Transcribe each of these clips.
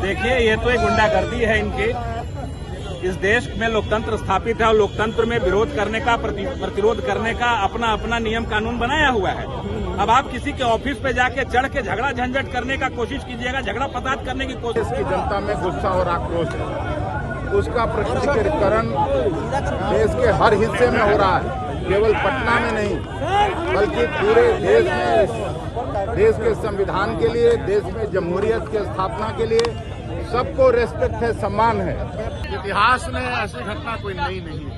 देखिए, ये तो एक गुंडागर्दी है इनकी। इस देश में लोकतंत्र स्थापित है और लोकतंत्र में विरोध करने का, प्रतिरोध करने का अपना अपना नियम कानून बनाया हुआ है। अब आप किसी के ऑफिस पे जाके चढ़ के झगड़ा झंझट करने का कोशिश कीजिएगा, झगड़ा फसाद करने की कोशिश। देश की जनता में गुस्सा और आक्रोश है, उसका प्रकटीकरण देश के हर हिस्से में हो रहा है, केवल पटना में नहीं बल्कि पूरे देश में। देश के संविधान के लिए, देश में जमहूरियत की स्थापना के लिए सबको रेस्पेक्ट है, सम्मान है। इतिहास में ऐसी घटना कोई नई नहीं है।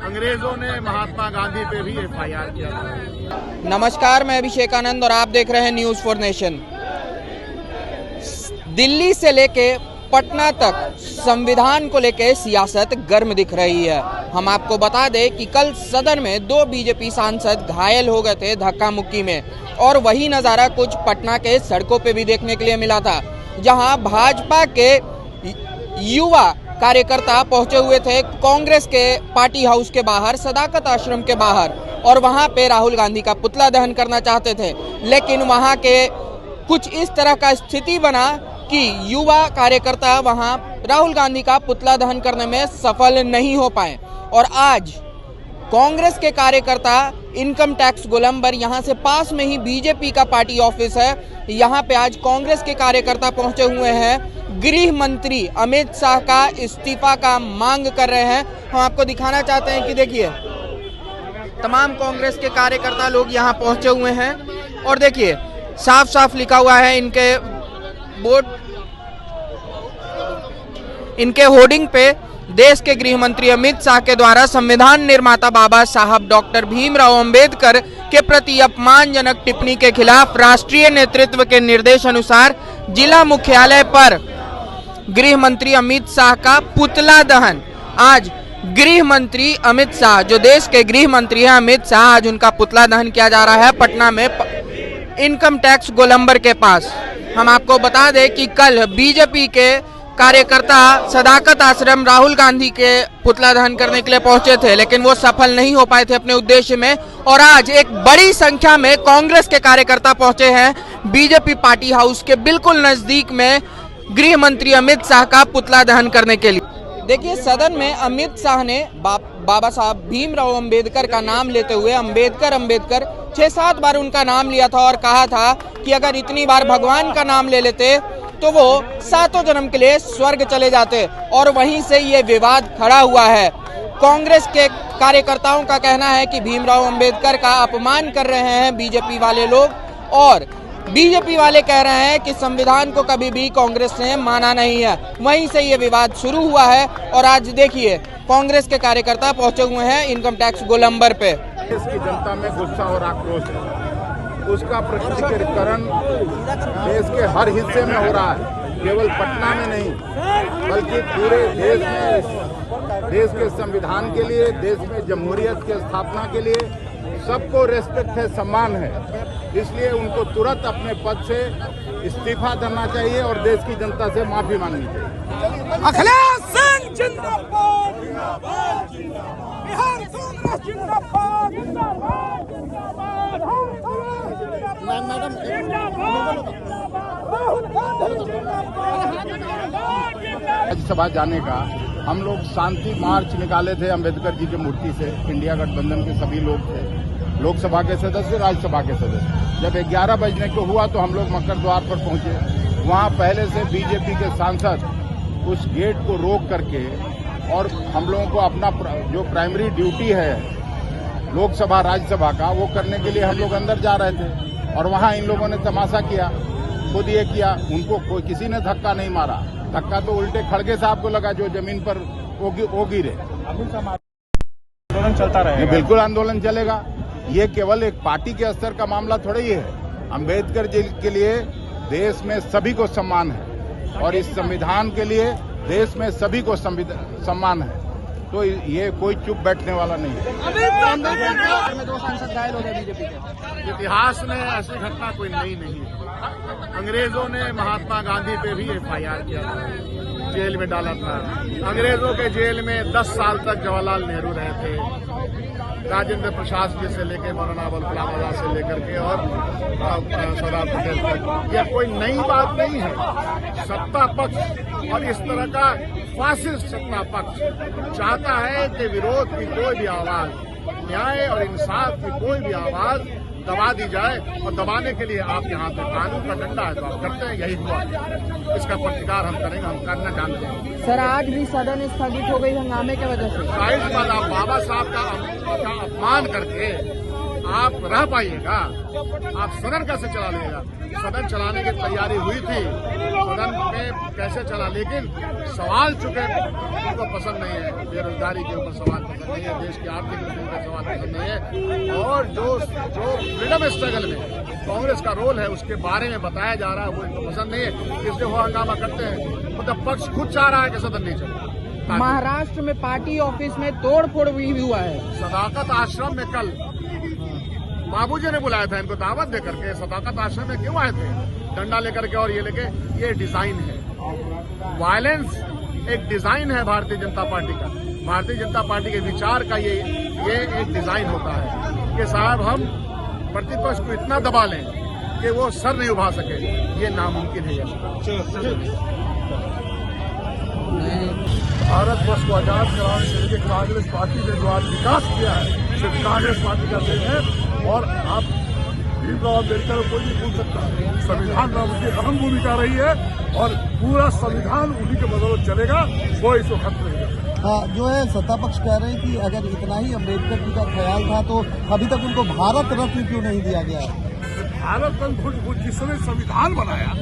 अंग्रेजों ने महात्मा गांधी पे भी FIR किया था। नमस्कार, मैं अभिषेक आनंद और आप देख रहे हैं न्यूज़ फॉर नेशन। दिल्ली से लेके पटना तक संविधान को लेकर सियासत गर्म दिख रही है। हम आपको बता दें कि कल सदन में 2 बीजेपी सांसद घायल हो गए थे धक्का मुक्की में, और वही नज़ारा कुछ पटना के सड़कों पे भी देखने के लिए मिला था, जहां भाजपा के युवा कार्यकर्ता पहुंचे हुए थे कांग्रेस के पार्टी हाउस के बाहर, सदाकत आश्रम के बाहर, और वहां पे राहुल गांधी का पुतला दहन करना चाहते थे। लेकिन वहां के कुछ इस तरह का स्थिति बना कि युवा कार्यकर्ता वहां राहुल गांधी का पुतला दहन करने में सफल नहीं हो पाए। और आज कांग्रेस के कार्यकर्ता इनकम टैक्स गोलंबर, यहाँ से पास में ही बीजेपी का पार्टी ऑफिस है, यहाँ पे आज कांग्रेस के कार्यकर्ता पहुंचे हुए हैं। गृह मंत्री अमित शाह का इस्तीफा का मांग कर रहे हैं। हम आपको दिखाना चाहते हैं कि देखिए, तमाम कांग्रेस के कार्यकर्ता लोग यहाँ पहुंचे हुए हैं, और देखिए साफ साफ लिखा हुआ है इनके बोर्ड, इनके होर्डिंग पे, देश के गृह मंत्री अमित शाह के द्वारा संविधान निर्माता बाबा साहब डॉक्टर भीमराव अंबेडकर के प्रति अपमानजनक टिप्पणी के खिलाफ राष्ट्रीय नेतृत्व के निर्देश अनुसार जिला मुख्यालय पर गृह मंत्री अमित शाह का पुतला दहन। आज गृह मंत्री अमित शाह, जो देश के गृह मंत्री हैं अमित शाह, आज उनका पुतला दहन किया जा रहा है पटना में इनकम टैक्स गोलंबर के पास। हम आपको बता दें कि कल बीजेपी के कार्यकर्ता सदाकत आश्रम राहुल गांधी के पुतला दहन करने के लिए पहुंचे थे, लेकिन वो सफल नहीं हो पाए थे अपने उद्देश्य में। और आज एक बड़ी संख्या में कांग्रेस के कार्यकर्ता पहुंचे हैं बीजेपी पार्टी हाउस के बिल्कुल नजदीक में गृह मंत्री अमित शाह का पुतला दहन करने के लिए। देखिए, सदन में अमित शाह ने बाबा साहब भीमराव अंबेडकर का नाम लेते हुए अंबेडकर 6-7 बार उनका नाम लिया था, और कहा था कि अगर इतनी बार भगवान का नाम ले लेते तो वो 7 जन्म के लिए स्वर्ग चले जाते। और वहीं से ये विवाद खड़ा हुआ है। कांग्रेस के कार्यकर्ताओं का कहना है कि भीमराव अंबेडकर का अपमान कर रहे हैं बीजेपी वाले लोग, और बीजेपी वाले कह रहे हैं कि संविधान को कभी भी कांग्रेस ने माना नहीं है। वहीं से ये विवाद शुरू हुआ है, और आज देखिए कांग्रेस के कार्यकर्ता पहुंचे हुए हैं इनकम टैक्स गोलंबर पे। देश की जनता में गुस्सा और आक्रोश है, उसका प्रकटीकरण देश के हर हिस्से में हो रहा है, केवल पटना में नहीं बल्कि पूरे देश में। देश के संविधान के लिए, देश में जमहूरियत की स्थापना के लिए सबको रेस्पेक्ट है, सम्मान है। इसलिए उनको तुरंत अपने पद से इस्तीफा देना चाहिए और देश की जनता से माफी मांगनी चाहिए। अखिलेश सिंह जिंदाबाद, बिहार कांग्रेस जिंदाबाद, राज्यसभा जाने का हम लोग शांति मार्च निकाले थे अम्बेडकर जी की मूर्ति से। इंडिया गठबंधन के सभी लोग थे, लोकसभा के सदस्य, राज्यसभा के सदस्य। जब 11 बजने को हुआ तो हम लोग मकर द्वार पर पहुंचे। वहां पहले से बीजेपी के सांसद उस गेट को रोक करके, और हम लोगों को अपना जो प्राइमरी ड्यूटी है लोकसभा राज्यसभा का, वो करने के लिए हम लोग अंदर जा रहे थे, और वहां इन लोगों ने तमाशा किया, खुद ये किया। उनको कोई किसी ने धक्का नहीं मारा, धक्का तो उल्टे खड़गे साहब को लगा जो जमीन पर वो गिरे। आंदोलन चलता रहेगा, बिल्कुल आंदोलन चलेगा। ये केवल एक पार्टी के स्तर का मामला थोड़ा ही है। अंबेडकर जी के लिए देश में सभी को सम्मान है, और इस संविधान के लिए देश में सभी को सम्मान है। तो ये कोई चुप बैठने वाला नहीं है। में 2 सांसद घायल हो गए बीजेपी के। इतिहास में ऐसी घटना कोई नई नहीं है। अंग्रेजों ने महात्मा गांधी पे भी FIR किया था। जेल में डाला था। अंग्रेजों के जेल में 10 साल तक जवाहरलाल नेहरू रहे थे, राजेंद्र प्रसाद जी से लेकर मौलाना अबुल कलाम आजाद से लेकर के और सरदार पटेल तक। यह कोई नई बात नहीं है। सत्ता पक्ष और इस तरह का फासिस्ट सत्ता पक्ष चाहता है कि विरोध की कोई भी आवाज, न्याय और इंसाफ की कोई भी आवाज दबा दी जाए, और दबाने के लिए आपके हाथ में कानून का डंडा है तो आप करते हैं। यही हुआ, इसका प्रतिकार हम करेंगे, हम करना जानते हैं। सर, आज भी सदन स्थगित हो गई हंगामे की वजह से। शायद बाद आप बाबा साहब का अपमान करके आप रह पाइएगा? आप सदन कैसे चला लेगा? सदन चलाने की तैयारी हुई थी, सदन में कैसे चला, लेकिन सवाल चुके उनको पसंद नहीं है। बेरोजगारी के ऊपर सवाल पसंद नहीं है, देश की आर्थिक स्थिति का सवाल पसंद नहीं है, और जो फ्रीडम स्ट्रगल में कांग्रेस का रोल है उसके बारे में बताया जा रहा है वो इनको पसंद नहीं है, इसलिए वो हंगामा करते हैं। मतलब पक्ष खुद चाह रहा है कि सदन नहीं चले। महाराष्ट्र में पार्टी ऑफिस में तोड़फोड़ भी हुआ है। सदाकत आश्रम में कल बाबूजी ने बुलाया था इनको दावत देकर के, सदाकत आश्रम में क्यों आए थे? डंडा लेकर के और ये लेके। ये डिजाइन है, वायलेंस एक डिजाइन है भारतीय जनता पार्टी का। भारतीय जनता पार्टी के विचार का ये एक डिजाइन होता है कि साहब हम प्रतिपक्ष को इतना दबा लें कि वो सर नहीं उठा सके। ये नामुमकिन है। भारतवर्ष को आजाद कराने के लिए कांग्रेस पार्टी ने जो आज विकास किया है सिर्फ कांग्रेस पार्टी का देन है, और आप भीमराव अम्बेडकर को नहीं भूल सकता। संविधान में उनकी अहम भूमिका रही है और पूरा संविधान उन्हीं के बदौलत चलेगा, वो इसको खत्म नहीं करेगा। हाँ, जो है सत्ता पक्ष कह रहे हैं कि अगर इतना ही अम्बेडकर जी का ख्याल था तो अभी तक उनको भारत रत्न क्यों नहीं दिया गया? भारत रत्न जिसने संविधान बनाया,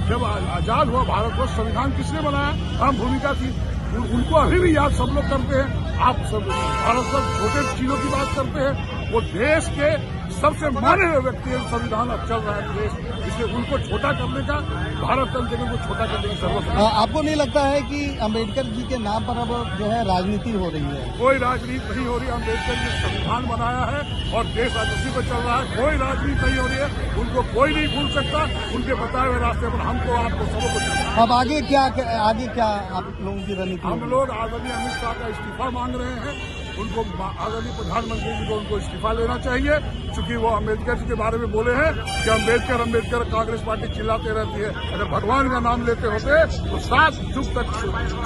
जब आजाद हुआ भारतवर्ष, संविधान किसने बनाया? अहम भूमिका थी। उनको अभी भी याद सब लोग करते हैं। आप सब भारत पर छोटे चीजों की बात करते हैं, वो देश के सबसे माने हुए व्यक्ति है। संविधान अब चल रहा है देश, इसलिए उनको छोटा करने का, भारत तंत्र को छोटा करने की जरूरत है। आपको नहीं लगता है कि अम्बेडकर जी के नाम पर अब जो है राजनीति हो रही है? कोई राजनीति नहीं हो रही है। अम्बेडकर जी ने संविधान बनाया है और देश आज उसी पर चल रहा है। कोई राजनीति नहीं हो रही है, उनको कोई नहीं भूल सकता। उनके बताए हुए रास्ते पर हमको, आपको, सबको चलना। अब आगे क्या आप लोगों की रणनीति? हम लोग आदरणीय अमित शाह का इस्तीफा मांग रहे हैं। उनको आदरणीय प्रधानमंत्री जी को उनको इस्तीफा लेना चाहिए, क्योंकि वो अम्बेडकर जी के बारे में बोले हैं कि अम्बेडकर कांग्रेस पार्टी चिल्लाते रहती है। अगर भगवान का नाम लेते होते तो 7 युग तक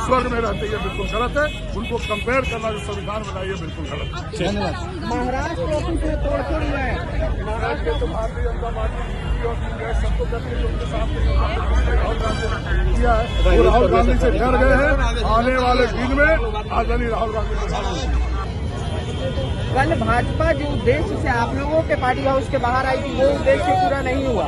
स्वर्ग में रहते। ये बिल्कुल गलत है। उनको कंपेयर करना, जो संविधान बनाइए, बिल्कुल गलत है। धन्यवाद। महाराष्ट्र ऑफिस में तोड़फोड़ हुआ है। महाराष्ट्र के तो भारतीय जनता पार्टी सबको करके उनके सामने राहुल गांधी किया है, वो राहुल गांधी से डर गए हैं। आने वाले दिन में आदरणीय राहुल गांधी के साथ कल भाजपा जो उद्देश्य से आप लोगों के पार्टी हाउस के बाहर आई थी, वो उद्देश्य पूरा नहीं हुआ।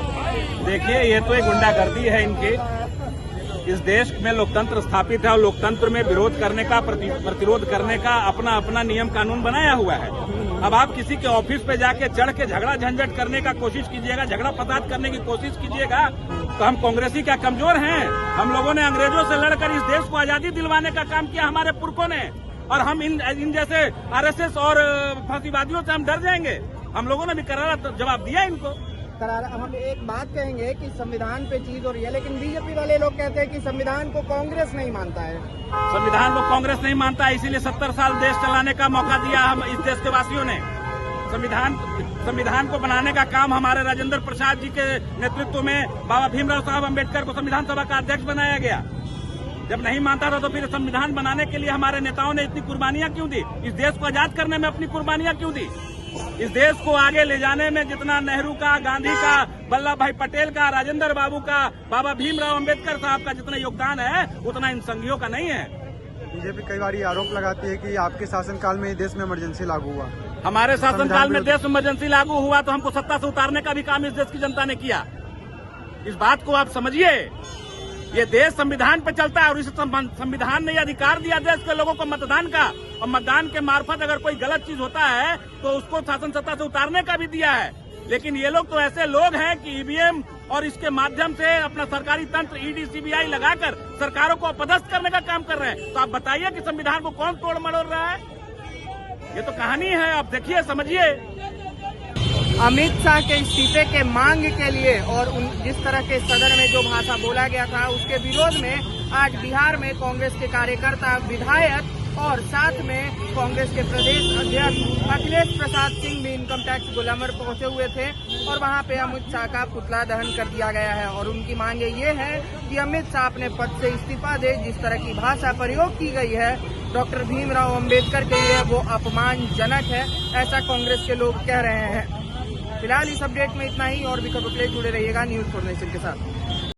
देखिए, ये तो एक गुंडागर्दी है इनकी। इस देश में लोकतंत्र स्थापित है और लोकतंत्र में विरोध करने का, प्रतिरोध करने का अपना अपना नियम कानून बनाया हुआ है। अब आप किसी के ऑफिस पे जाके चढ़ के झगड़ा झंझट करने का कोशिश कीजिएगा, झगड़ा फसाद करने की कोशिश कीजिएगा, तो हम कांग्रेसी क्या कमजोर हैं? हम लोगों ने अंग्रेजों से लड़कर इस देश को आजादी दिलवाने का काम किया, हमारे पुरखों ने। और हम इन जैसे आरएसएस और फांसीवादियों से हम डर जाएंगे? हम लोगों ने भी करारा जवाब दिया इनको। हम एक बात कहेंगे कि संविधान पे चीज हो रही है, लेकिन बीजेपी वाले लोग कहते हैं कि संविधान को कांग्रेस नहीं मानता है। संविधान को कांग्रेस नहीं मानता है, इसीलिए 70 साल देश चलाने का मौका दिया हम इस देश के वासियों ने। संविधान को बनाने का काम हमारे राजेंद्र प्रसाद जी के नेतृत्व में बाबा भीमराव साहब अम्बेडकर को संविधान सभा का अध्यक्ष बनाया गया। जब नहीं मानता था तो फिर संविधान बनाने के लिए हमारे नेताओं ने इतनी कुर्बानियां क्यों दी? इस देश को आजाद करने में अपनी कुर्बानियां क्यों दी? इस देश को आगे ले जाने में जितना नेहरू का, गांधी का, वल्लभ भाई पटेल का, राजेंद्र बाबू का, बाबा भीमराव अम्बेडकर साहब का जितना योगदान है, उतना इन संघियों का नहीं है। बीजेपी कई बार ये आरोप लगाती है कि आपके शासनकाल में देश में इमरजेंसी लागू हुआ। हमारे शासनकाल में देश में इमरजेंसी लागू हुआ तो हमको सत्ता से उतारने का भी काम इस देश की जनता ने किया। इस बात को आप समझिए। ये देश संविधान पे चलता है और इस संविधान ने अधिकार दिया देश के लोगों को मतदान का, और मतदान के मार्फत अगर कोई गलत चीज होता है तो उसको शासन सत्ता से उतारने का भी दिया है। लेकिन ये लोग तो ऐसे लोग हैं कि ईवीएम और इसके माध्यम से अपना सरकारी तंत्र ईडी सीबीआई लगाकर सरकारों को अपदस्थ करने का काम कर रहे हैं। तो आप बताइए कि संविधान को कौन तोड़ मरोड़ रहा है? ये तो कहानी है, आप देखिए, समझिए। अमित शाह के इस्तीफे के मांग के लिए और जिस तरह के सदन में जो भाषा बोला गया था उसके विरोध में आज बिहार में कांग्रेस के कार्यकर्ता, विधायक और साथ में कांग्रेस के प्रदेश अध्यक्ष अखिलेश प्रसाद सिंह भी इनकम टैक्स गोलामर पहुंचे हुए थे और वहां पे अमित शाह का पुतला दहन कर दिया गया है और उनकी मांगे ये है कि अमित शाह अपने पद से इस्तीफा दे। जिस तरह की भाषा प्रयोग की गई है डॉक्टर भीमराव अंबेडकर के लिए वो अपमानजनक है, ऐसा कांग्रेस के लोग कह रहे हैं। फिलहाल इस अपडेट में इतना ही और भी खबरों के लिए जुड़े रहिएगा न्यूज़ 4 नेशन के साथ।